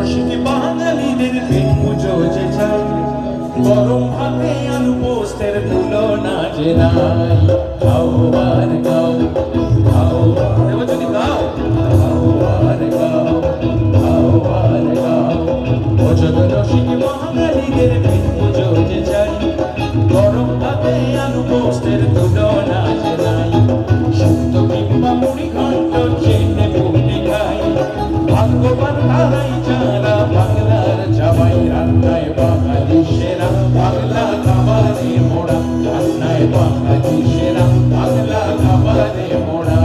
রসিক বাঙালিদের পেট পুজো যে চাই, গরম ভাতে আলু পোস্তের তুলনা যে নাই। খাও আর গাও, খাও এবার যদি গাও, খাও আর গাও, খাও আর গাও। ভোজন রসিক বাঙালিদের পেট পুজো যে চাই, গরম ভাতে আলু পোস্তের তুলনা যে নাই। শুক্তো কিংবা মুড়ি ঘন্ট চেনে পুড়ে খাই, ভাগ্যবান তারাই যারা বাংলার জামাই। রান্নায় বাঙালি সেরা, বাংলা খাবারে মোড়া। রান্নায় বাঙালি সেরা, বাংলা খাবারে মোড়া।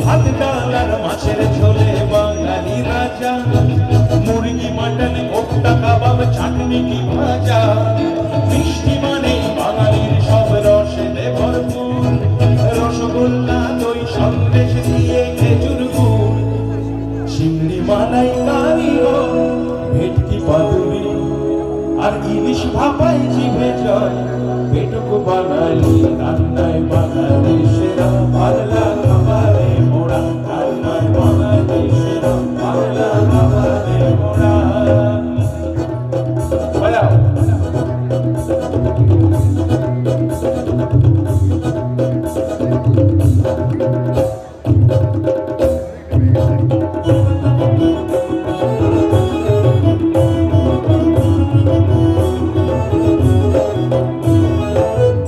ভাত ডাল আর মাছের ঝোলে বাঙালি রাজা, মুরগি মাটন কোপ্তা কাবাব চাটনি কি ভাজা। মিষ্টি মানে বাঙালির সব রসে ভরপুর, রসগোল্লা দই সন্দেশ দিয়ে খেজুর গুড়। চিংড়ি মালাই কারিগর ভেটকি পাতুরি, আর ইলিশ ভাপায় জিভে জল। পেটুক বাঙালি, রান্নায় বাঙালি সেরা, বাংলা খাবারে মোড়া। রান্নায় বাঙালি সেরা, বাংলা খাবারে মোড়া। বাজাও।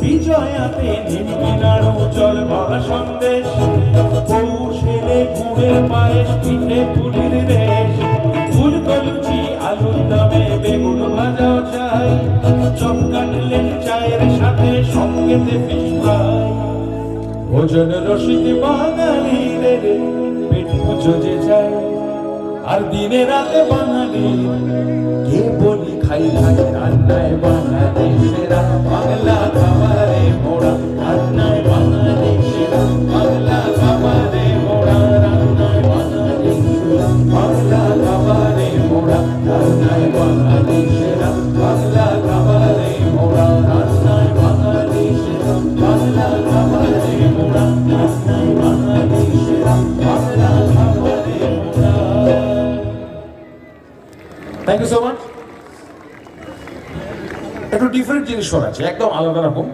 বিজয়াতে নিমকি নাড়ু জল ভরা সন্দেশ, পৌষেলে গুড়ের পায়েস পিঠে পুলির রেশ। ফুলকো লুচি আলুর দমে বেগুন ভাজাও চাই, চপ কাটলেট চায়ের সাথে সঙ্গেতে ফিশ ফ্রাই। ভোজন রসিক বাঙালিদের পেট পুজো যে চাই, আর দিনে রাতে বাঙালি কে বলি খাই খাই। রান্নায় বাঙালি সেরা, বাংলা খাবারে মোড়া। রান্নায় বাঙালি সেরা, বাংলা খাবারে মোড়া। রান্নায় বাঙালি সেরা, বাংলা খাবারে মোড়া। রান্নায় বাঙালি সেরা, বাংলা খাবারে মোড়া। রান্নায় বাঙালি সেরা, বাংলা খাবারে মোড়া। রান্নায় বাঙালি সেরা, বাংলা খাবারে মোড়া। Thank you so much. একটু ডিফারেন্ট জিনিস শোনাচ্ছে, একদম আলাদা রকম।